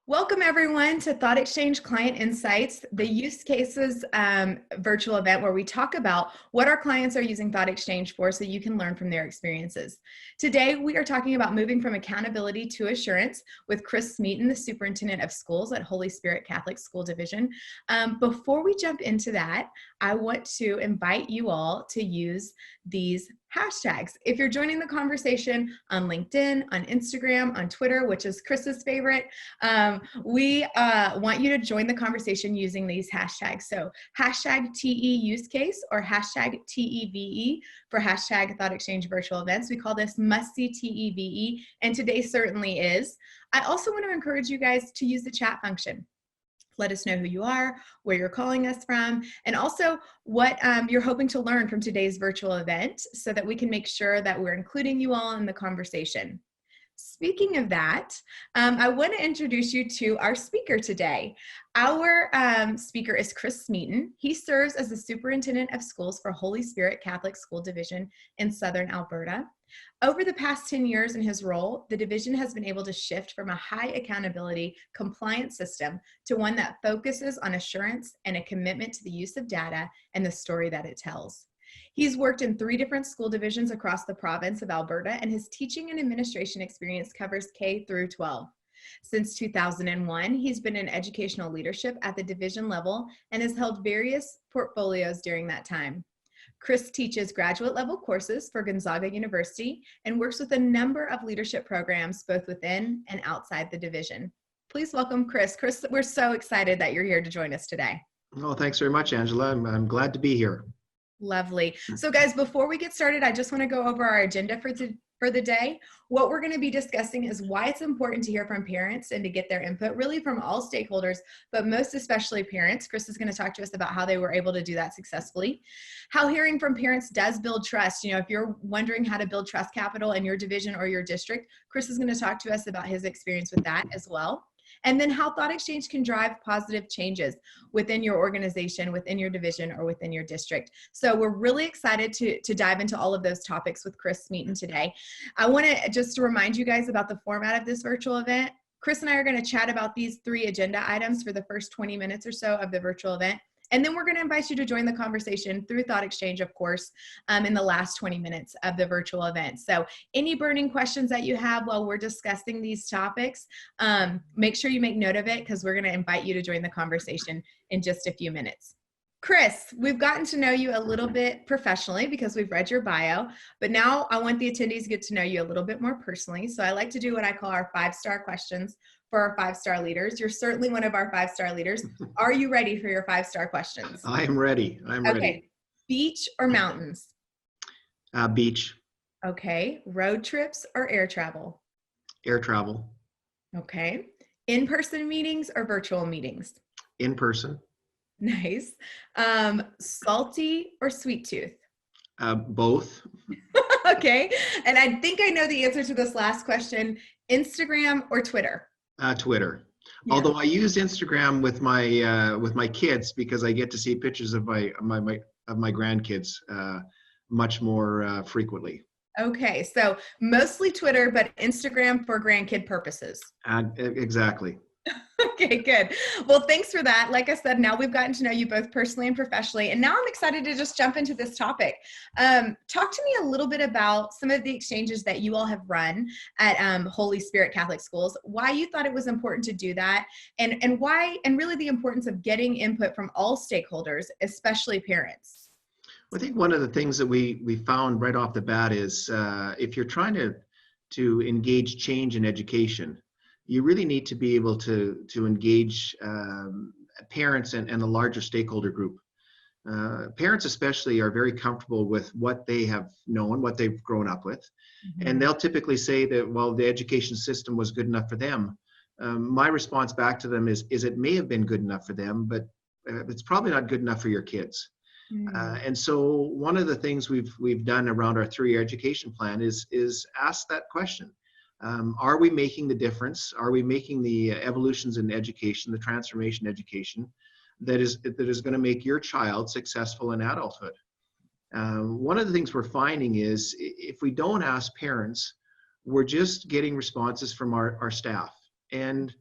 Welcome everyone to Thoughtexchange Client Insights, the use cases virtual event where we talk about what our clients are using Thoughtexchange for so you can learn from their experiences. Today, we are talking about moving from accountability to assurance with Chris Smeaton, the Superintendent of Schools at Holy Spirit Catholic School Division. Before we jump into that, I want to invite you all to use these hashtags. If you're joining the conversation on LinkedIn, on Instagram, on Twitter, which is Chris's favorite, we want you to join the conversation using these hashtags. So hashtag TE use case or hashtag TEVE for hashtag Thoughtexchange virtual events. We call this must see TEVE, and today certainly is. I also want to encourage you guys to use the chat function. Let us know who you are, where you're calling us from, and also what you're hoping to learn from today's virtual event so that we can make sure that we're including you all in the conversation. Speaking of that, I want to introduce you to our speaker today. Our speaker is Chris Smeaton. He serves as the Superintendent of Schools for Holy Spirit Catholic School Division in Southern Alberta. Over the past 10 years in his role, the division has been able to shift from a high accountability compliance system to one that focuses on assurance and a commitment to the use of data and the story that it tells. He's worked in 3 different school divisions across the province of Alberta, and his teaching and administration experience covers K through 12. Since 2001, he's been in educational leadership at the division level and has held various portfolios during that time. Chris teaches graduate level courses for Gonzaga University and works with a number of leadership programs both within and outside the division. Please welcome Chris. Chris, we're so excited that you're here to join us today. Oh, thanks very much, Angela. I'm glad to be here. Lovely. So guys, before we get started, I just want to go over our agenda for the day. What we're going to be discussing is why it's important to hear from parents and to get their input, really from all stakeholders, but most especially parents. Chris is going to talk to us about how they were able to do that successfully. How hearing from parents does build trust. You know, if you're wondering how to build trust capital in your division or your district, Chris is going to talk to us about his experience with that as well. And then how Thoughtexchange can drive positive changes within your organization, within your division, or within your district. So we're really excited to dive into all of those topics with Chris Smeaton today. I want to just remind you guys about the format of this virtual event. Chris and I are going to chat about these 3 agenda items for the first 20 minutes or so of the virtual event. And then we're going to invite you to join the conversation through Thoughtexchange, of course, in the last 20 minutes of the virtual event. So any burning questions that you have while we're discussing these topics, make sure you make note of it because we're going to invite you to join the conversation in just a few minutes. Chris, we've gotten to know you a little bit professionally because we've read your bio, but now I want the attendees to get to know you a little bit more personally. So I like to do what I call our 5-star questions for our 5-star leaders. You're certainly one of our 5-star leaders. Are you ready for your 5-star questions? I am ready. I'm ready. Okay. Beach or mountains? Beach. Okay. Road trips or air travel? Air travel. Okay. In-person meetings or virtual meetings? In person. Nice. Salty or sweet tooth? Both. Okay. And I think I know the answer to this last question. Instagram or Twitter? Twitter. Yeah. Although I use Instagram with my kids because I get to see pictures of my grandkids much more frequently. Okay. So mostly Twitter, but Instagram for grandkid purposes. Exactly. Okay, good. Well, thanks for that. Like I said, now we've gotten to know you both personally and professionally, and now I'm excited to just jump into this topic. Talk to me a little bit about some of the exchanges that you all have run at Holy Spirit Catholic Schools, why you thought it was important to do that, and why, and really the importance of getting input from all stakeholders, especially parents. I think one of the things that we found right off the bat is if you're trying to engage change in education, you really need to be able to engage parents and a larger stakeholder group. Parents especially are very comfortable with what they have known, what they've grown up with. Mm-hmm. And they'll typically say that, well, the education system was good enough for them. My response back to them is it may have been good enough for them, but it's probably not good enough for your kids. Mm-hmm. And so one of the things we've done around our 3-year education plan is ask that question. Are we making the difference? Are we making the evolutions in education, the transformation education that is going to make your child successful in adulthood? One of the things we're finding is if we don't ask parents, we're just getting responses from our staff. And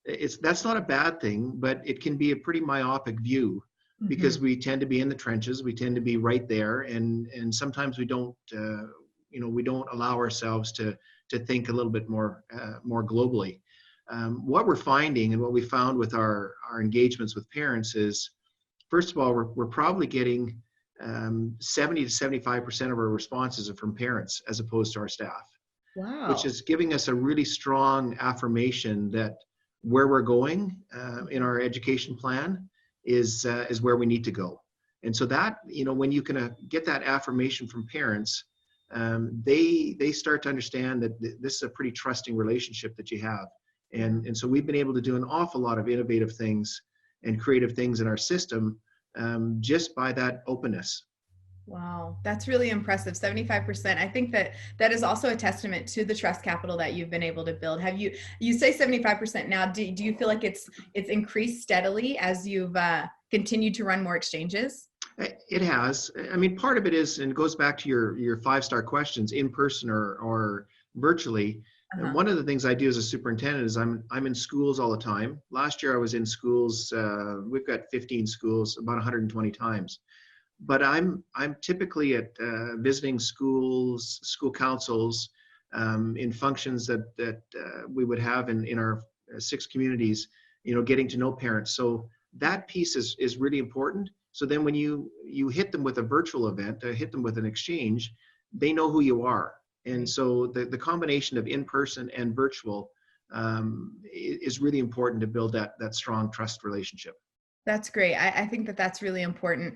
that's not a bad thing, but it can be a pretty myopic view because Mhm. we tend to be in the trenches, we tend to be right there, and sometimes we don't, we don't allow ourselves to think a little bit more globally. What we're finding and what we found with our engagements with parents is, first of all, we're probably getting 70 to 75% of our responses are from parents as opposed to our staff, which Wow. is giving us a really strong affirmation that where we're going in our education plan is where we need to go. And so that, when you can get that affirmation from parents, they start to understand that this is a pretty trusting relationship that you have. Yeah. And so we've been able to do an awful lot of innovative things and creative things in our system just by that openness. Wow, that's really impressive. 75%. I think that that is also a testament to the trust capital that you've been able to build. You say 75% now. Do you feel like it's increased steadily as you've continued to run more exchanges? It has. I mean, part of it is, and it goes back to your 5-star questions, in person or virtually. And Uh-huh. one of the things I do as a superintendent is I'm in schools all the time. Last year I was in schools. We've got 15 schools, about 120 times. But I'm typically at visiting schools, school councils, in functions that we would have in our 6 communities. Getting to know parents. So that piece is really important. So then when you hit them with a virtual event, hit them with an exchange, they know who you are. And Right. so the combination of in-person and virtual is really important to build that strong trust relationship. That's great. I think that that's really important.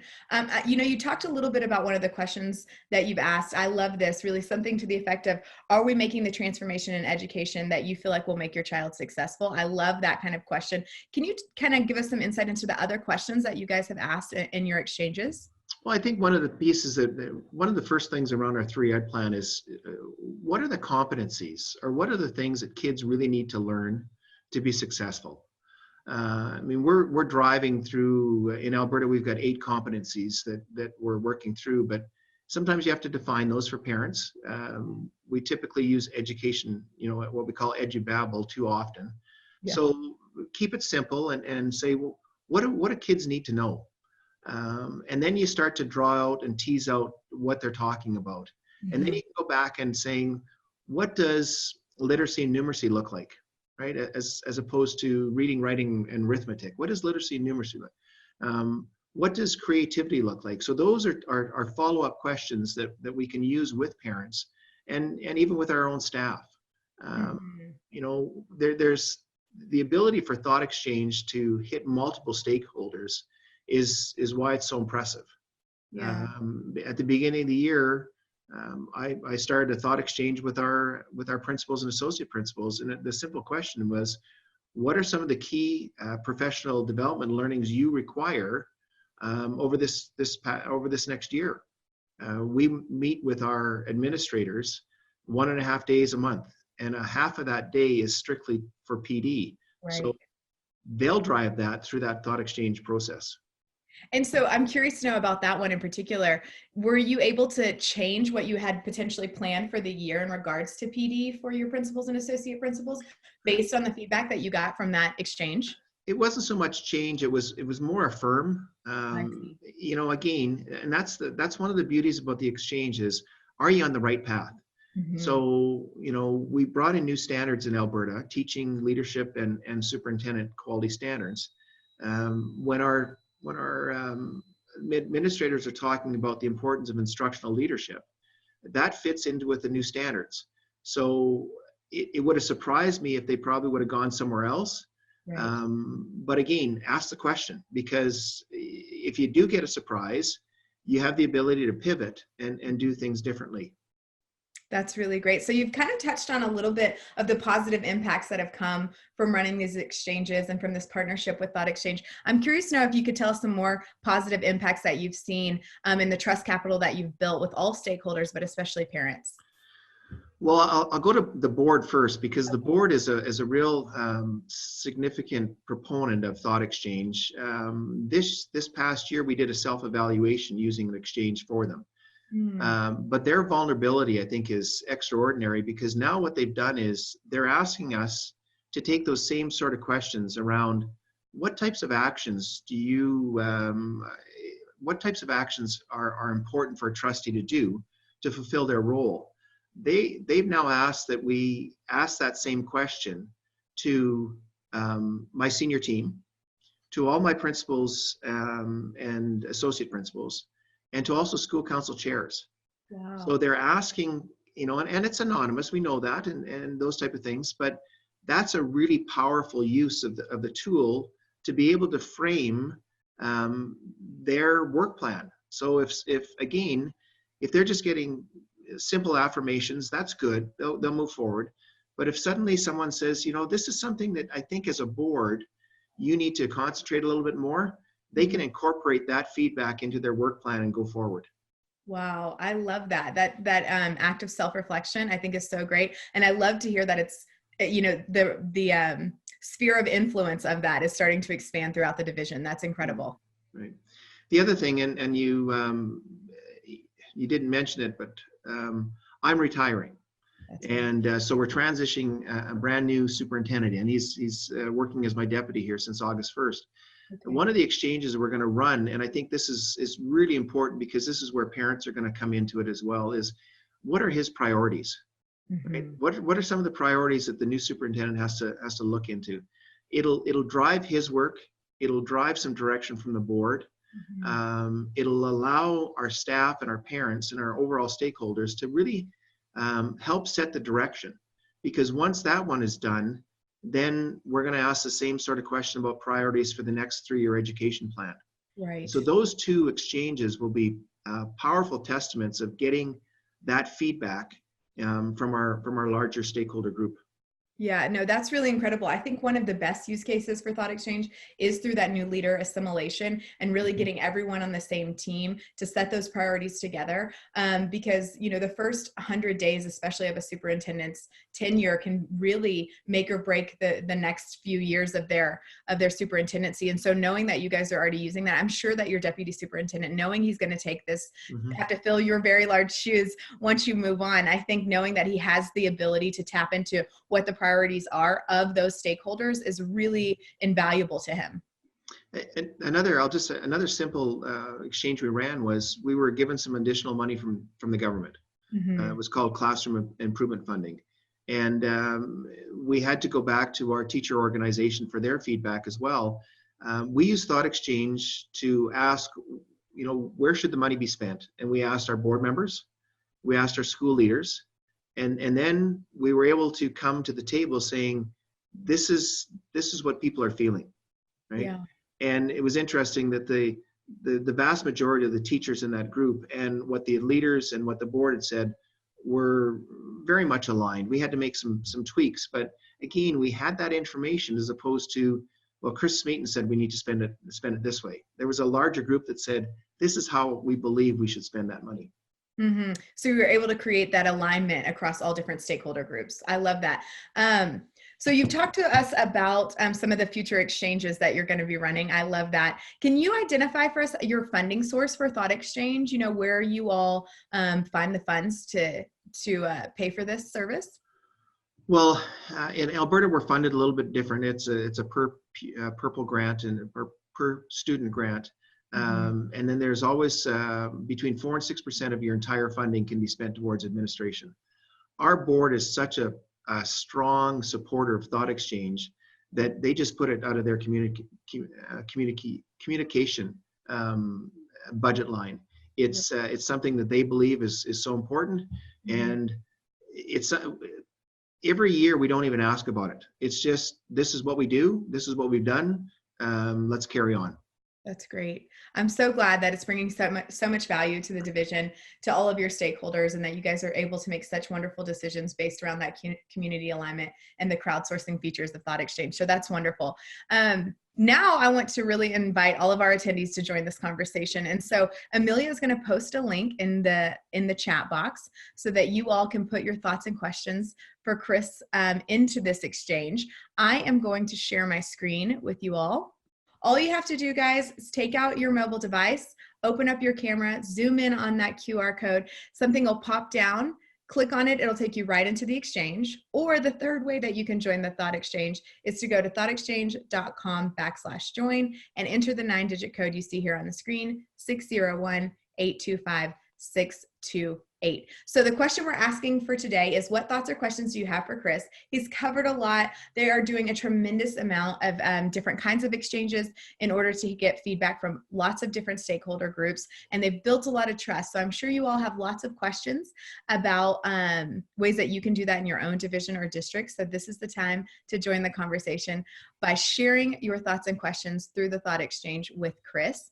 You talked a little bit about one of the questions that you've asked. I love this, really something to the effect of, are we making the transformation in education that you feel like will make your child successful? I love that kind of question. Can you kind of give us some insight into the other questions that you guys have asked in your exchanges? Well, I think one of the pieces one of the first things around our 3 Ed plan is what are the competencies or what are the things that kids really need to learn to be successful? I mean, we're driving through in Alberta. We've got 8 competencies that we're working through, but sometimes you have to define those for parents. We typically use education, what we call edubabble too often. Yeah. So keep it simple and say, well, what do kids need to know? And then you start to draw out and tease out what they're talking about. And then Mhm. you can go back and saying, what does literacy and numeracy look like? Right? As opposed to reading, writing, and arithmetic. What does literacy and numeracy look like? What does creativity look like? So those are follow-up questions that we can use with parents and even with our own staff. Mhm. There's the ability for Thoughtexchange to hit multiple stakeholders is why it's so impressive. Yeah. At the beginning of the year, I started a Thoughtexchange with our principals and associate principals, and the simple question was, what are some of the key professional development learnings you require over this next year? We meet with our administrators 1.5 days a month, and a half of that day is strictly for PD. So Right. they'll drive that through that Thoughtexchange process. And so I'm curious to know about that one in particular. Were you able to change what you had potentially planned for the year in regards to PD for your principals and associate principals based on the feedback that you got from that exchange? It wasn't so much change. It was more affirm. I see. Again, and that's one of the beauties about the exchange is, are you on the right path? Mhm. So, we brought in new standards in Alberta, teaching, leadership, and superintendent quality standards. When our administrators are talking about the importance of instructional leadership, that fits into with the new standards. So it would have surprised me if they probably would have gone somewhere else. Right. But again, ask the question, because if you do get a surprise, you have the ability to pivot and do things differently. That's really great. So you've kind of touched on a little bit of the positive impacts that have come from running these exchanges and from this partnership with Thoughtexchange. I'm curious to know if you could tell us some more positive impacts that you've seen in the trust capital that you've built with all stakeholders, but especially parents. Well, I'll go to the board first, because the board is a real significant proponent of Thoughtexchange. This past year, we did a self-evaluation using an exchange for them. Hmm. But their vulnerability, I think, is extraordinary, because now what they've done is they're asking us to take those same sort of questions around what types of actions do you, what types of actions are important for a trustee to do to fulfill their role. They've now asked that we ask that same question to my senior team, to all my principals and associate principals, and to also school council chairs. Wow. So they're asking, and it's anonymous, we know that, and those type of things, but that's a really powerful use of the tool to be able to frame their work plan. So if they're just getting simple affirmations, that's good, they'll move forward. But if suddenly someone says, this is something that I think as a board, you need to concentrate a little bit more, they can incorporate that feedback into their work plan and go forward. Wow, I love that. That act of self-reflection, I think, is so great, and I love to hear that it's the sphere of influence of that is starting to expand throughout the division. That's incredible. Right. The other thing, and you didn't mention it, but I'm retiring. And so we're transitioning a brand new superintendent, and he's working as my deputy here since August 1st. Okay. One of the exchanges we're going to run, and I think this is really important because this is where parents are going to come into it as well, is what are his priorities? Mm-hmm. Right? What are some of the priorities that the new superintendent has to look into? It'll drive his work. It'll drive some direction from the board. Mm-hmm. It'll allow our staff and our parents and our overall stakeholders to really help set the direction, because once that one is done, then we're going to ask the same sort of question about priorities for the next 3-year education plan. Right. So those two exchanges will be powerful testaments of getting that feedback from our larger stakeholder group. Yeah, no, that's really incredible. I think one of the best use cases for Thoughtexchange is through that new leader assimilation and really getting everyone on the same team to set those priorities together. Because, the first 100 days, especially of a superintendent's tenure, can really make or break the next few years of their superintendency. And so knowing that you guys are already using that, I'm sure that your deputy superintendent, knowing he's going to take this, have to fill your very large shoes once you move on. I think knowing that he has the ability to tap into what the priorities are of those stakeholders is really invaluable to him. Another simple exchange we ran was we were given some additional money from the government. Mm-hmm. It was called Classroom Improvement Funding. And we had to go back to our teacher organization for their feedback as well. We used Thoughtexchange to ask, where should the money be spent? And we asked our board members, we asked our school leaders, and then we were able to come to the table saying, this is what people are feeling, right? Yeah. And it was interesting that the vast majority of the teachers in that group and what the leaders and what the board had said were very much aligned. We had to make some tweaks, but again, we had that information as opposed to, well, Chris Smeaton said we need to spend it this way. There was a larger group that said, this is how we believe we should spend that money. Mm-hmm. So you were able to create that alignment across all different stakeholder groups. I love that. So you've talked to us about some of the future exchanges that you're going to be running. I love that. Can you identify for us your funding source for Thoughtexchange? Where you all find the funds to pay for this service? Well, in Alberta, we're funded a little bit different. It's a per pupil grant and per student grant. And then there's always between 4 and 6% of your entire funding can be spent towards administration. Our board is such a strong supporter of Thoughtexchange that they just put it out of their communication budget line. It's something that they believe is so important, and it's every year we don't even ask about it. It's just, this is what we do, this is what we've done, let's carry on. That's great. I'm so glad that it's bringing so much value to the division, to all of your stakeholders, and that you guys are able to make such wonderful decisions based around that community alignment and the crowdsourcing features of Thoughtexchange. So that's wonderful. Now I want to really invite all of our attendees to join this conversation. And so Amelia is going to post a link in the chat box so that you all can put your thoughts and questions for Chris into this exchange. I am going to share my screen with you all. All you have to do, guys, is take out your mobile device, open up your camera, zoom in on that QR code. Something will pop down Click on it, it'll take you right into the exchange. Or the third way that you can join the Thought Exchange is to go to thoughtexchange.com/join and enter the 9-digit code you see here on the screen, 601-825-628. So the question we're asking for today is, what thoughts or questions do you have for Chris? He's covered a lot. They are doing a tremendous amount of different kinds of exchanges in order to get feedback from lots of different stakeholder groups, and they've built a lot of trust. So I'm sure you all have lots of questions about ways that you can do that in your own division or district. So this is the time to join the conversation by sharing your thoughts and questions through the Thought Exchange with Chris.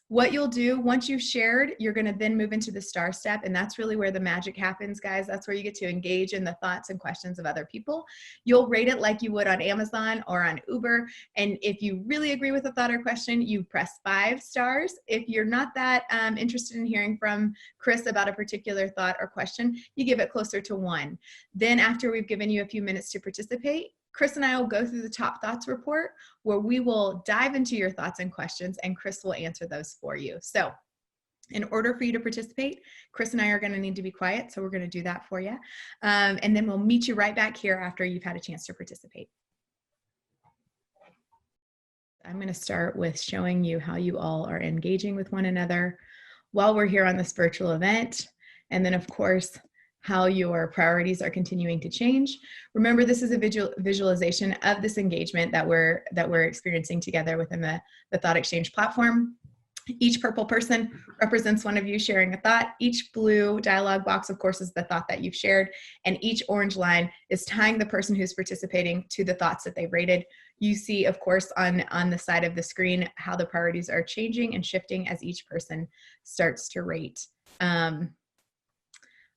What you'll do once you've shared, you're going to then move into the star step, and that's really where the magic happens, guys. That's where you get to engage in the thoughts and questions of other people. You'll rate it like you would on Amazon or on Uber, and if you really agree with a thought or question, you press 5 stars. If you're not that interested in hearing from Chris about a particular thought or question, you give it closer to 1. Then after we've given you a few minutes to participate, Chris and I will go through the top thoughts report where we will dive into your thoughts and questions, and Chris will answer those for you. So in order for you to participate, Chris and I are going to need to be quiet, so we're going to do that for you. And then we'll meet you right back here after you've had a chance to participate. I'm going to start with showing you how you all are engaging with one another while we're here on this virtual event. And then, of course, how your priorities are continuing to change. Remember, this is a visualization of this engagement that we're experiencing together within the Thought Exchange platform. Each purple person represents one of you sharing a thought. Each blue dialog box, of course, is the thought that you've shared. And each orange line is tying the person who's participating to the thoughts that they rated. You see, of course, on the side of the screen, how the priorities are changing and shifting as each person starts to rate.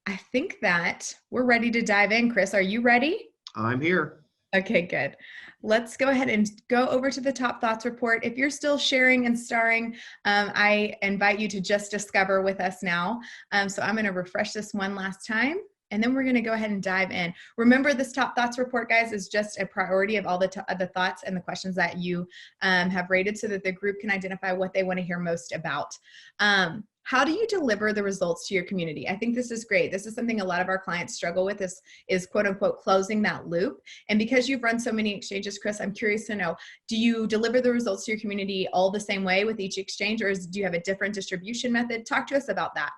I think that we're ready to dive in. Chris, are you ready? I'm here. Okay, good. Let's go ahead and go over to the top thoughts report. If you're still sharing and starring, I invite you to just discover with us now. So I'm going to refresh this one last time, and then we're going to go ahead and dive in. Remember, this top thoughts report, guys, is just a priority of all the thoughts and the questions that you have rated so that the group can identify what they want to hear most about. How do you deliver the results to your community? I think this is great. This is something a lot of our clients struggle with is quote unquote closing that loop. And because you've run so many exchanges, Chris, I'm curious to know, do you deliver the results to your community all the same way with each exchange, or do you have a different distribution method? Talk to us about that.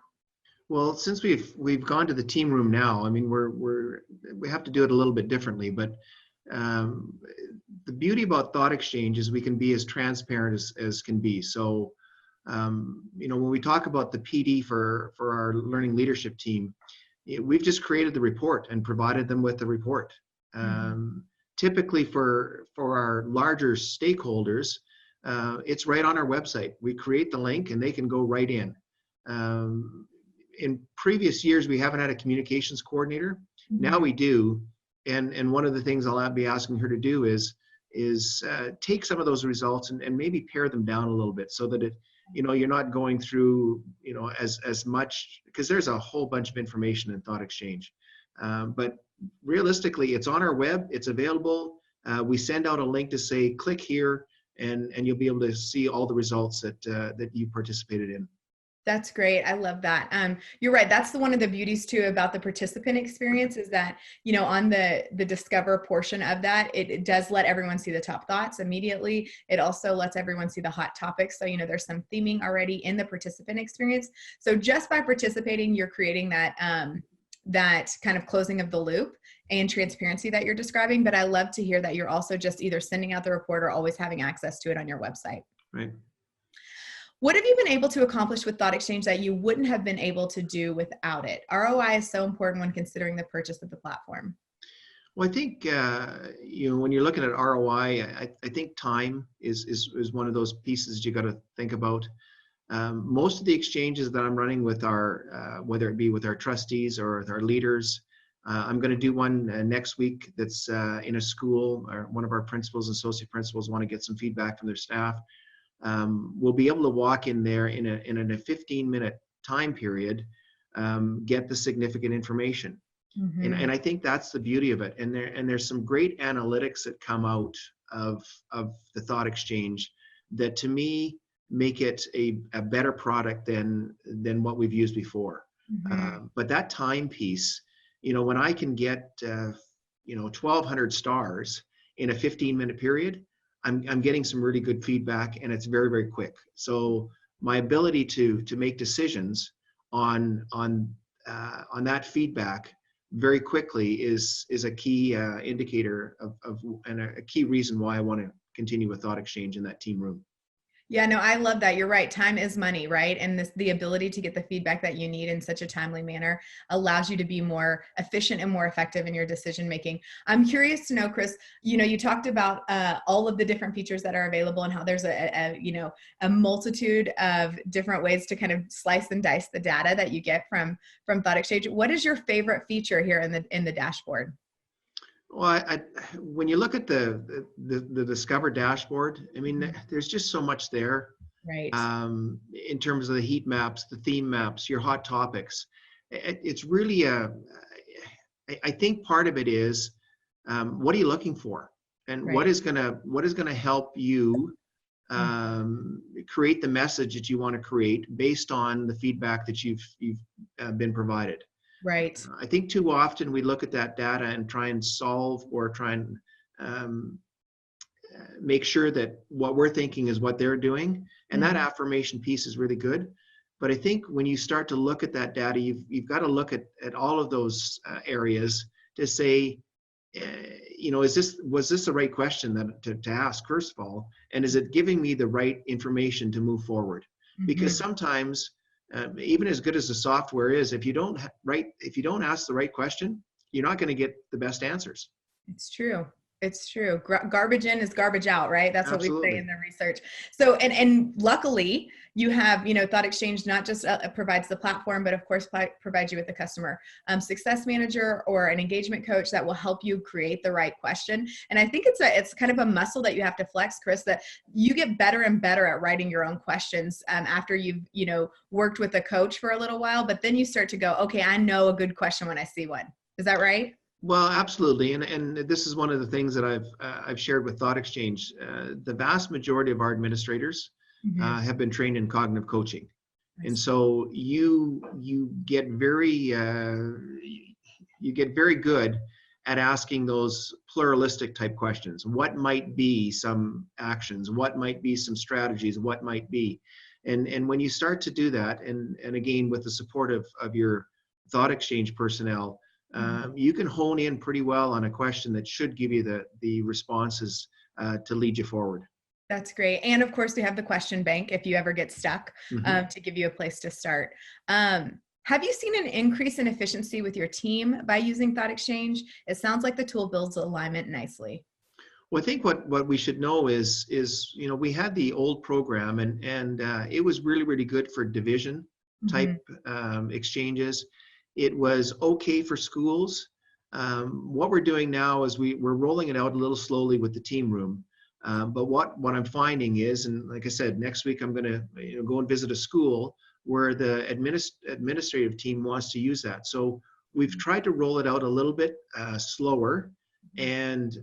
Well, since we've gone to the team room now, I mean, we have to do it a little bit differently, but the beauty about Thought Exchange is we can be as transparent as can be. So when we talk about the PD for our learning leadership team, we've just created the report and provided them with the report. Typically for our larger stakeholders, it's right on our website. We create the link and they can go right in. In previous years, we haven't had a communications coordinator. Now we do. And one of the things I'll be asking her to do is take some of those results and maybe pare them down a little bit so that you're not going through, as much, because there's a whole bunch of information in Thought Exchange. But realistically, it's on our web, it's available. We send out a link to say, click here, and you'll be able to see all the results that you participated in. That's great. I love that. You're right. That's one of the beauties too about the participant experience is that, on the discover portion of that, it does let everyone see the top thoughts immediately. It also lets everyone see the hot topics. So, there's some theming already in the participant experience. So just by participating, you're creating that kind of closing of the loop and transparency that you're describing. But I love to hear that you're also just either sending out the report or always having access to it on your website. Right. What have you been able to accomplish with Thought Exchange that you wouldn't have been able to do without it? ROI is so important when considering the purchase of the platform. Well, I think, when you're looking at ROI, I think time is one of those pieces you got to think about. Most of the exchanges that I'm running with whether it be with our trustees or with our leaders, I'm going to do one next week that's in a school, or one of our principals and associate principals want to get some feedback from their staff. We'll be able to walk in there in a 15-minute time period, get the significant information. And I think that's the beauty of it. And there's some great analytics that come out of the Thought Exchange that, to me, make it a better product than what we've used before. But that time piece, when I can get 1,200 stars in a 15-minute period, I'm getting some really good feedback, and it's very, very quick. So my ability to make decisions on that feedback very quickly is a key indicator of and a key reason why I want to continue with Thoughtexchange in that team room. Yeah, no, I love that. You're right. Time is money, right? And the ability to get the feedback that you need in such a timely manner allows you to be more efficient and more effective in your decision making. I'm curious to know, Chris, you talked about all of the different features that are available and how there's a multitude of different ways to kind of slice and dice the data that you get from Thoughtexchange. What is your favorite feature here in the dashboard? Well, when you look at the Discover dashboard, I mean, there's just so much there. Right. In terms of the heat maps, the theme maps, your hot topics. It's really I think part of it is, what are you looking for, and Right. what is gonna help you create the message that you want to create based on the feedback that you've been provided. Right. I think too often we look at that data and try and solve or try and make sure that what we're thinking is what they're doing. And that affirmation piece is really good. But I think when you start to look at that data, you've got to look at all of those areas to say, was this the right question to ask, first of all? And is it giving me the right information to move forward? Because sometimes, even as good as the software is, if you don't ask the right question, you're not going to get the best answers. It's true. It's true. Garbage in is garbage out, right? That's Absolutely. what we say in the research. So, and luckily you have, Thoughtexchange not just provides the platform, but of course provides you with a customer success manager or an engagement coach that will help you create the right question. And I think it's kind of a muscle that you have to flex, Chris, that you get better and better at writing your own questions after you've, worked with a coach for a little while, but then you start to go, okay, I know a good question when I see one. Is that right? Well, absolutely, and this is one of the things that I've shared with Thoughtexchange. The vast majority of our administrators have been trained in cognitive coaching, and so you get very good at asking those pluralistic type questions. What might be some actions? What might be some strategies? What might be? And when you start to do that, and again with the support of your Thoughtexchange personnel, you can hone in pretty well on a question that should give you the responses to lead you forward. That's great. And of course, we have the question bank if you ever get stuck to give you a place to start. Have you seen an increase in efficiency with your team by using Thoughtexchange? It sounds like the tool builds alignment nicely. Well, I think what we should know is we had the old program and it was really, really good for division type exchanges. It was okay for schools. What we're doing now is we're rolling it out a little slowly with the team room. But what I'm finding is, and like I said, next week I'm going to go and visit a school where the administrative team wants to use that. So we've tried to roll it out a little bit slower and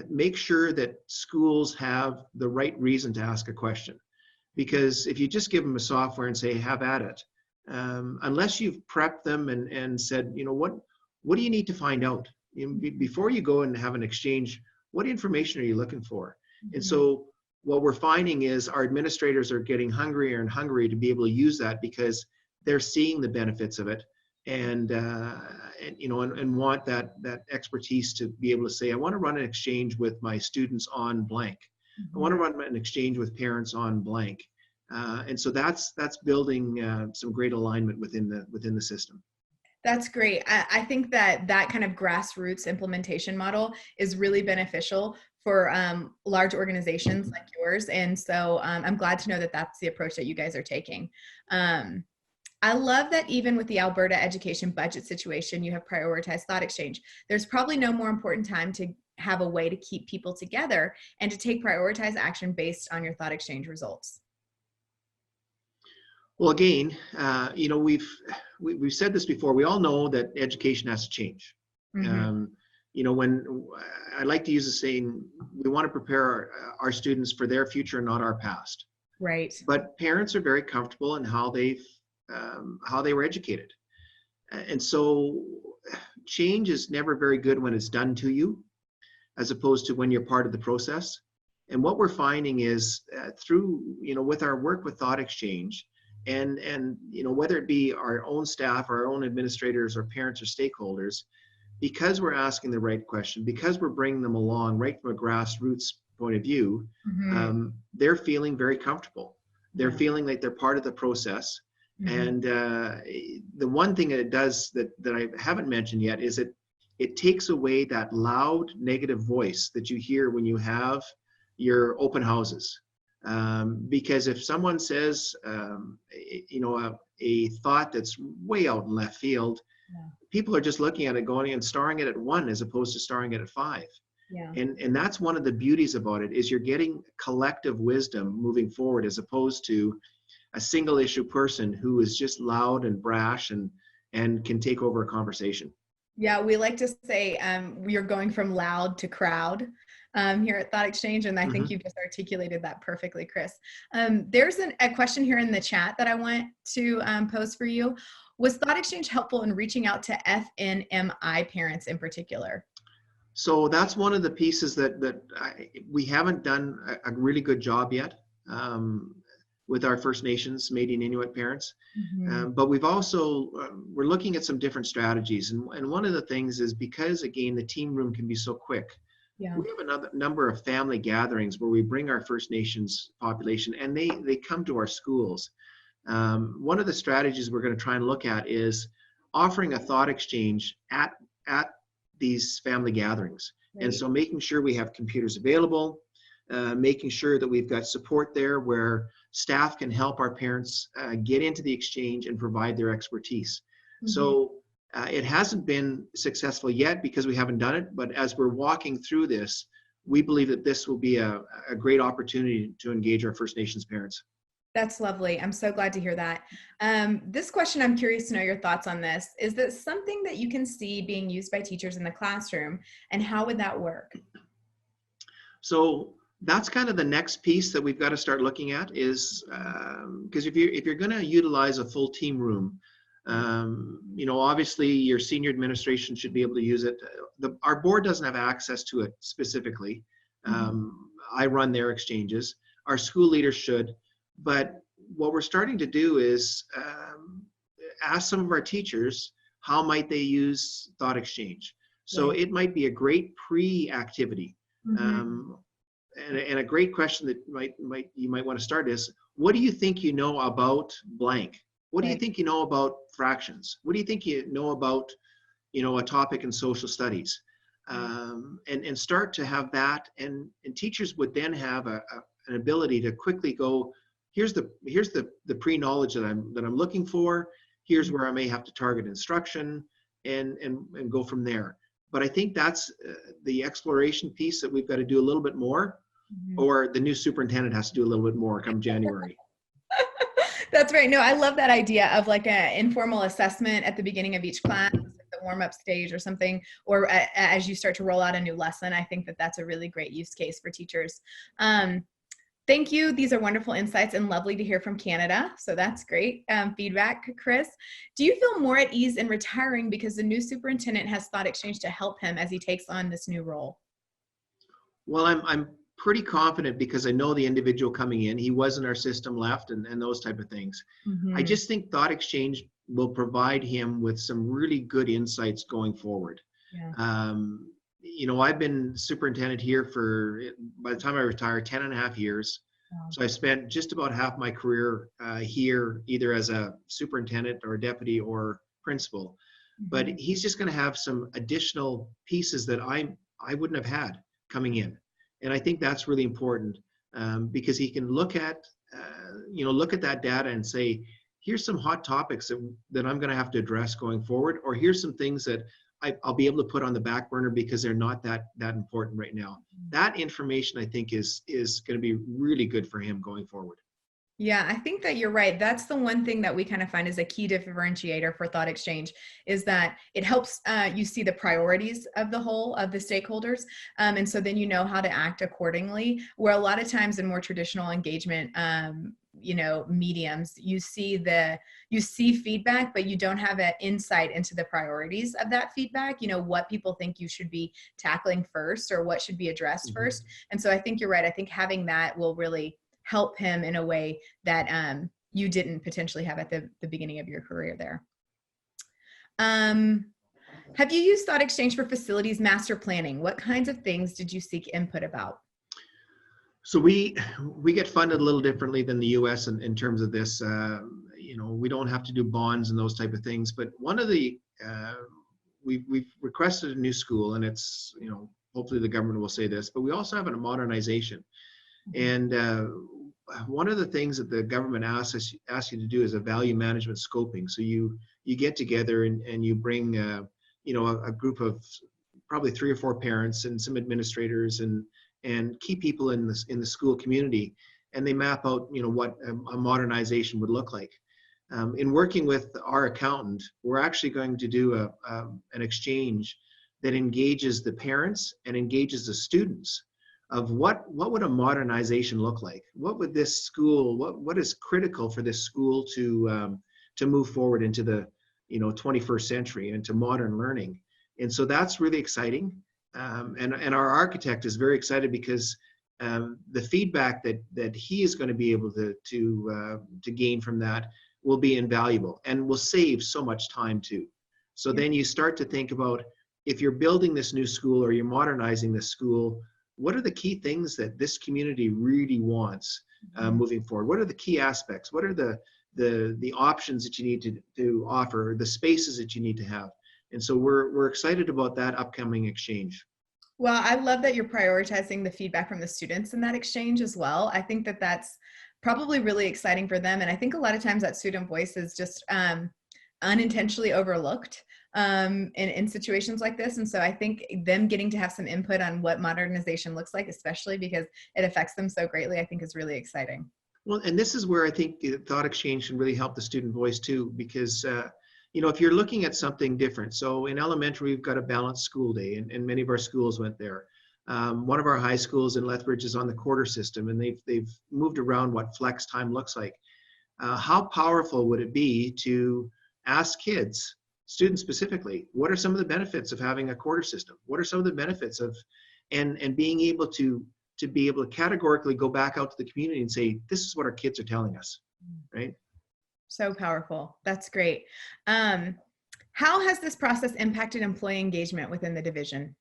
make sure that schools have the right reason to ask a question. Because if you just give them a software and say, have at it, unless you've prepped them and said, what do you need to find out? Before you go and have an exchange, what information are you looking for? And so what we're finding is our administrators are getting hungrier and hungrier to be able to use that because they're seeing the benefits of it and want that expertise to be able to say, I want to run an exchange with my students on blank. I want to run an exchange with parents on blank. And so that's building some great alignment within the system. That's great. I think that kind of grassroots implementation model is really beneficial for large organizations like yours. And so I'm glad to know that that's the approach that you guys are taking. I love that even with the Alberta education budget situation, you have prioritized Thoughtexchange. There's probably no more important time to have a way to keep people together and to take prioritized action based on your Thoughtexchange results. Well, again, we've said this before. We all know that education has to change. When I like to use the saying, we want to prepare our students for their future, not our past. Right. But parents are very comfortable in how they were educated. And so change is never very good when it's done to you, as opposed to when you're part of the process. And what we're finding is through, with our work with Thoughtexchange, and whether it be our own staff, our own administrators, or parents or stakeholders, because we're asking the right question, because we're bringing them along right from a grassroots point of view, they're feeling very comfortable. They're feeling like they're part of the process. And the one thing that it does that I haven't mentioned yet is it takes away that loud negative voice that you hear when you have your open houses. Because if someone says, a thought that's way out in left field, people are just looking at it, going and starring it at 1 as opposed to starring it at 5. Yeah. And that's one of the beauties about it, is you're getting collective wisdom moving forward, as opposed to a single issue person who is just loud and brash and can take over a conversation. Yeah, we like to say you're going from loud to crowd here at Thoughtexchange, and I think you've just articulated that perfectly, Chris. There's a question here in the chat that I want to pose for you. Was Thoughtexchange helpful in reaching out to FNMI parents in particular? So that's one of the pieces that we haven't done a really good job yet with our First Nations, Métis and Inuit parents. But we've also, we're looking at some different strategies. And one of the things is, because again, the team room can be so quick, we have another number of family gatherings where we bring our First Nations population, and they come to our schools. One of the strategies we're going to try and look at is offering a thought exchange at these family gatherings. And so making sure we have computers available, making sure that we've got support there where staff can help our parents get into the exchange and provide their expertise. So it hasn't been successful yet because we haven't done it, but as we're walking through this, we believe that this will be a great opportunity to engage our First Nations parents. That's lovely. I'm so glad to hear that. This question, I'm curious to know your thoughts on this. Is this something that you can see being used by teachers in the classroom, and how would that work? So that's kind of the next piece that we've got to start looking at, is because if you're going to utilize a full team room, obviously your senior administration should be able to use it. Our board doesn't have access to it specifically. I run their exchanges. Our school leaders should. But what we're starting to do is ask some of our teachers, how might they use Thoughtexchange? So it might be a great pre-activity. And a great question that you might want to start is, what do you think you know about blank? What do you think you know about fractions? What do you think you know about, a topic in social studies? And start to have that, and teachers would then have an ability to quickly go, here's the pre-knowledge that I'm looking for. Here's where I may have to target instruction, and go from there. But I think that's the exploration piece that we've got to do a little bit more, or the new superintendent has to do a little bit more come January. That's right. No, I love that idea of like an informal assessment at the beginning of each class, like the warm-up stage or something, or as you start to roll out a new lesson. I think that that's a really great use case for teachers. Thank you. These are wonderful insights, and lovely to hear from Canada. So that's great feedback, Chris. Do you feel more at ease in retiring because the new superintendent has Thoughtexchange to help him as he takes on this new role? Well, I'm pretty confident because I know the individual coming in. He was in our system left and those type of things. I just think Thoughtexchange will provide him with some really good insights going forward. I've been superintendent here for, by the time I retired, 10 and a half years. So I spent just about half my career here, either as a superintendent or a deputy or principal. But he's just going to have some additional pieces that I wouldn't have had coming in. And I think that's really important because he can look at that data and say, here's some hot topics that I'm going to have to address going forward, or here's some things that I'll be able to put on the back burner because they're not that important right now. That information, I think, is going to be really good for him going forward. Yeah, I think that you're right. That's the one thing that we kind of find is a key differentiator for Thoughtexchange, is that it helps you see the priorities of the whole of the stakeholders. And so then you know how to act accordingly, where a lot of times in more traditional engagement, mediums, you see feedback, but you don't have an insight into the priorities of that feedback, what people think you should be tackling first or what should be addressed first. And so I think you're right. I think having that will really help him in a way that you didn't potentially have at the beginning of your career there. Have you used Thoughtexchange for facilities master planning? What kinds of things did you seek input about? So we get funded a little differently than the U.S. in terms of this. We don't have to do bonds and those type of things. But one of the we've requested a new school, and it's hopefully the government will say this, but we also have a modernization. And one of the things that the government asks you to do is a value management scoping. So you get together and you bring a group of probably 3 or 4 parents and some administrators and key people in the school community, and they map out what a modernization would look like. In working with our accountant, we're actually going to do an exchange that engages the parents and engages the students of what would a modernization look like? What would this school, what is critical for this school to move forward into the 21st century and to modern learning? And so that's really exciting. And our architect is very excited because the feedback that he is going to be able to gain from that will be invaluable and will save so much time too. So then you start to think about, if you're building this new school or you're modernizing this school, what are the key things that this community really wants moving forward? What are the key aspects? What are the options that you need to offer, the spaces that you need to have? And so we're excited about that upcoming exchange. Well, I love that you're prioritizing the feedback from the students in that exchange as well. I think that that's probably really exciting for them. And I think a lot of times that student voice is just unintentionally overlooked in situations like this. And so I think them getting to have some input on what modernization looks like, especially because it affects them so greatly, I think is really exciting. Well, and this is where I think Thoughtexchange can really help the student voice too, because if you're looking at something different. So in elementary, we've got a balanced school day, and many of our schools went there. One of our high schools in Lethbridge is on the quarter system, and they've moved around what flex time looks like. How powerful would it be to ask kids, students specifically, what are some of the benefits of having a quarter system? What are some of the benefits of, and being able to be able to categorically go back out to the community and say, this is what our kids are telling us, right? So powerful. That's great. How has this process impacted employee engagement within the division?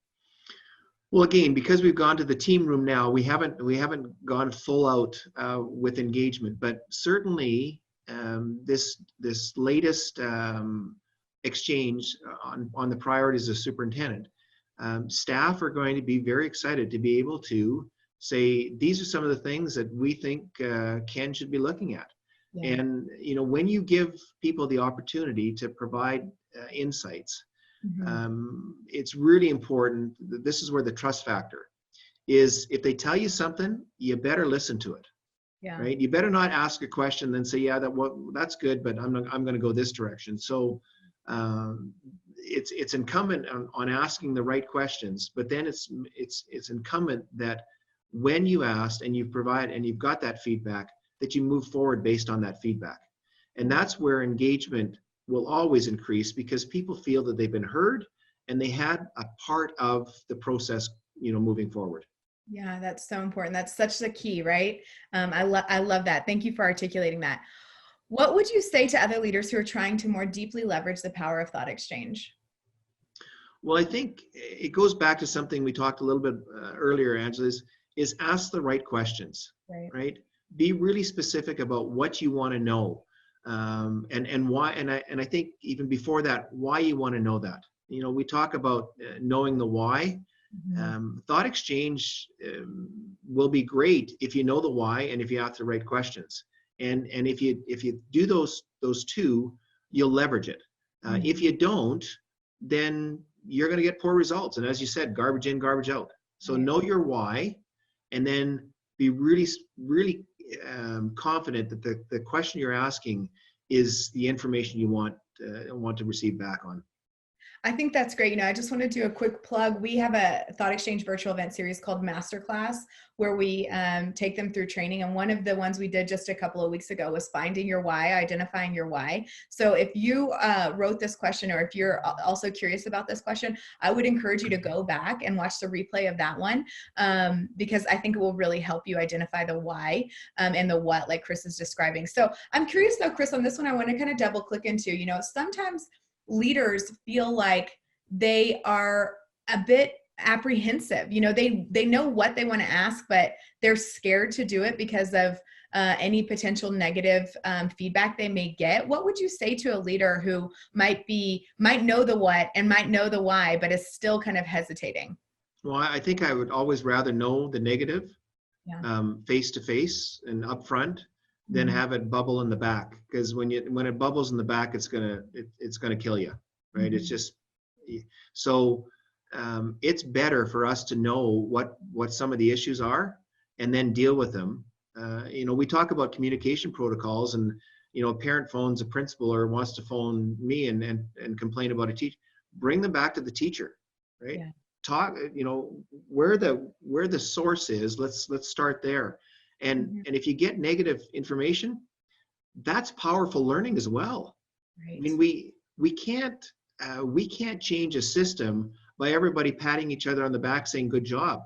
Well, again, because we've gone to the team room now, we haven't gone full out with engagement, but certainly this latest exchange on the priorities of superintendent, staff are going to be very excited to be able to say, these are some of the things that we think Ken should be looking at. Yeah. And when you give people the opportunity to provide insights, it's really important. This is where the trust factor is. If they tell you something, you better listen to it. Yeah. Right. You better not ask a question then say, yeah, that's good, but I'm going to go this direction. So it's incumbent on asking the right questions, but then it's incumbent that when you asked and you've got that feedback, that you move forward based on that feedback. And that's where engagement will always increase, because people feel that they've been heard and they had a part of the process, moving forward. Yeah, that's so important. That's such a key, right? I love that. Thank you for articulating that. What would you say to other leaders who are trying to more deeply leverage the power of Thoughtexchange? Well, I think it goes back to something we talked a little bit earlier, Angela, is ask the right questions, right? Be really specific about what you want to know, and why. And I think even before that, why you want to know that. We talk about knowing the why. Thoughtexchange will be great if you know the why and if you ask the right questions. And if you do those two, you'll leverage it. If you don't, then you're going to get poor results. And as you said, garbage in, garbage out. So know your why, and then be really, really confident that the question you're asking is the information you want to receive back on. I think that's great. I just want to do a quick plug. We have a Thought Exchange virtual event series called Masterclass, where we take them through training. And one of the ones we did just a couple of weeks ago was finding your why, identifying your why. So if you wrote this question, or if you're also curious about this question, I would encourage you to go back and watch the replay of that one, because I think it will really help you identify the why and the what, like Chris is describing. So I'm curious though, Chris, on this one, I want to kind of double click into, sometimes leaders feel like they are a bit apprehensive. They know what they want to ask, but they're scared to do it because of any potential negative feedback they may get. What would you say to a leader who might know the what and might know the why, but is still kind of hesitating? Well, I think I would always rather know the negative face to face and upfront than have it bubble in the back. Because when it bubbles in the back, it's gonna kill you, right? It's just so it's better for us to know what some of the issues are and then deal with them. We talk about communication protocols, and a parent phones a principal or wants to phone me and complain about a teacher. Bring them back to the teacher, right? Yeah. Talk, where the source is. Let's start there. And if you get negative information, that's powerful learning as well. Right. I mean, we can't change a system by everybody patting each other on the back saying good job,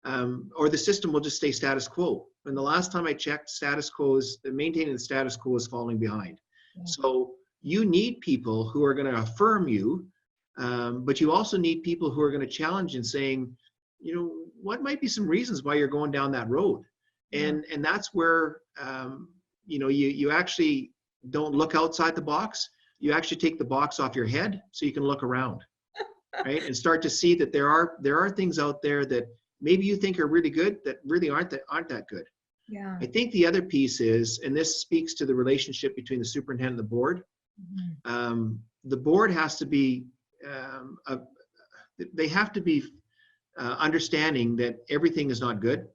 or the system will just stay status quo. And the last time I checked, maintaining the status quo is falling behind. Yeah. So you need people who are going to affirm you, but you also need people who are going to challenge and saying, what might be some reasons why you're going down that road. And that's where, you actually don't look outside the box. You actually take the box off your head so you can look around, right? And start to see that there are things out there that maybe you think are really good that really aren't that good. Yeah. I think the other piece is, and this speaks to the relationship between the superintendent and the board. The board has to be, they have to be understanding that everything is not good.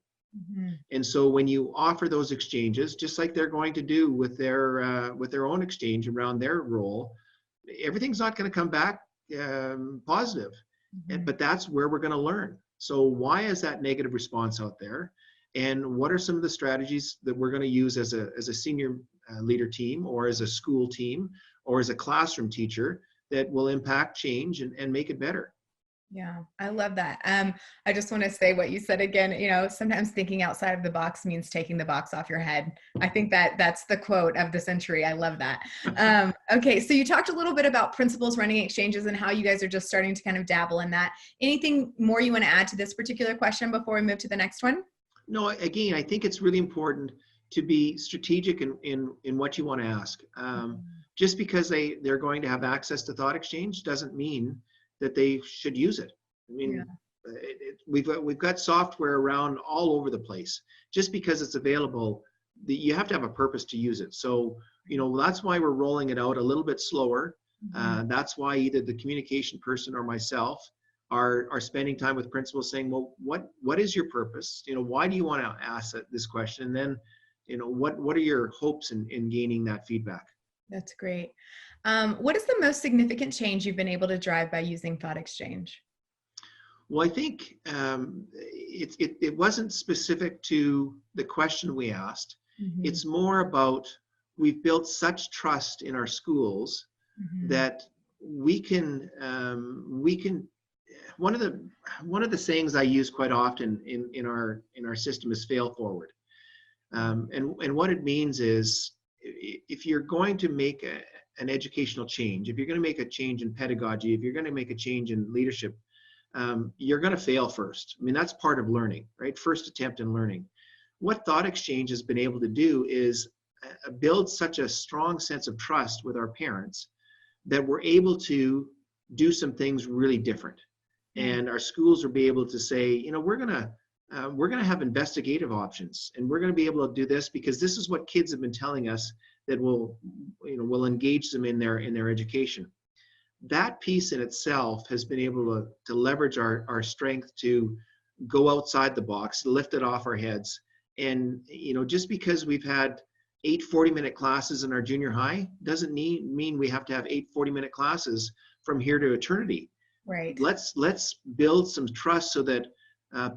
And so when you offer those exchanges, just like they're going to do with their own exchange around their role, everything's not going to come back positive. But that's where we're going to learn. So why is that negative response out there? And what are some of the strategies that we're going to use as a senior leader team, or as a school team, or as a classroom teacher that will impact change and make it better? Yeah, I love that. I just want to say what you said again. Sometimes thinking outside of the box means taking the box off your head. I think that's the quote of the century. I love that. Okay, so you talked a little bit about principals running exchanges and how you guys are just starting to kind of dabble in that. Anything more you want to add to this particular question before we move to the next one? No, again, I think it's really important to be strategic in what you want to ask. Just because they're going to have access to Thoughtexchange doesn't mean that they should use it. I mean, we've got software around all over the place. Just because it's available, you have to have a purpose to use it. So, that's why we're rolling it out a little bit slower. That's why either the communication person or myself are spending time with principals saying, well, what is your purpose? Why do you want to ask this question? And then, what are your hopes in gaining that feedback? That's great. What is the most significant change you've been able to drive by using Thoughtexchange? Well, I think it wasn't specific to the question we asked. It's more about, we've built such trust in our schools that we can one of the sayings I use quite often in our system is fail forward. And what it means is, if you're going to make an educational change, if you're going to make a change in pedagogy, if you're going to make a change in leadership, you're going to fail first. I mean, that's part of learning, right? First attempt in learning. What Thoughtexchange has been able to do is build such a strong sense of trust with our parents that we're able to do some things really different. And our schools will be able to say, we're going to have investigative options, and we're going to be able to do this because this is what kids have been telling us that will engage them in their education. That piece in itself has been able to leverage our strength to go outside the box, lift it off our heads. And just because we've had 8 40-minute classes in our junior high doesn't mean we have to have 8 40-minute classes from here to eternity. Right. Let's build some trust so that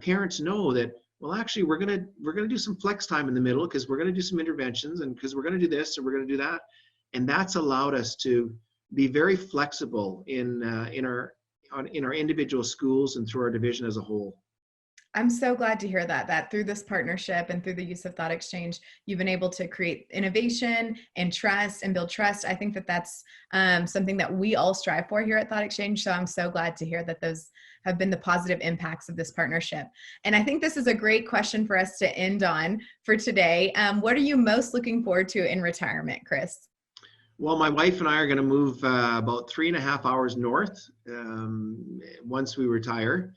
parents know that, well, actually, we're gonna do some flex time in the middle because we're gonna do some interventions and because we're gonna do this and we're gonna do that, and that's allowed us to be very flexible in our individual schools and through our division as a whole. I'm so glad to hear that through this partnership and through the use of Thoughtexchange, you've been able to create innovation and trust and build trust. I think that that's something that we all strive for here at Thoughtexchange. So I'm so glad to hear that those have been the positive impacts of this partnership. And I think this is a great question for us to end on for today. What are you most looking forward to in retirement, Chris? Well, my wife and I are going to move about 3.5 hours north once we retire.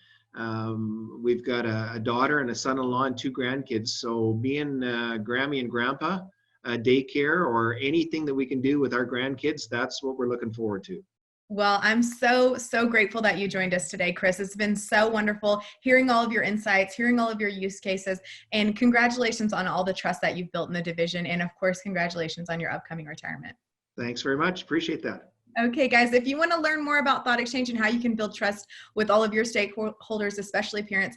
We've got a daughter and a son-in-law and 2 grandkids. So being Grammy and Grandpa, daycare or anything that we can do with our grandkids, that's what we're looking forward to. Well, I'm so grateful that you joined us today, Chris. It's been so wonderful hearing all of your insights, hearing all of your use cases, and congratulations on all the trust that you've built in the division. And of course, congratulations on your upcoming retirement. Thanks very much. Appreciate that. Okay, guys, if you want to learn more about Thoughtexchange and how you can build trust with all of your stakeholders, especially parents,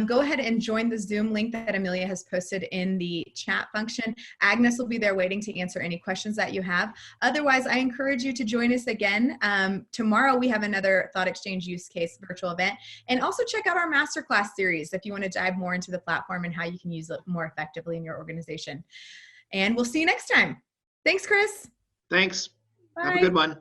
go ahead and join the Zoom link that Amelia has posted in the chat function. Agnes will be there waiting to answer any questions that you have. Otherwise, I encourage you to join us again. Tomorrow, we have another Thoughtexchange use case virtual event. And also check out our masterclass series if you want to dive more into the platform and how you can use it more effectively in your organization. And we'll see you next time. Thanks, Chris. Thanks. Bye. Have a good one.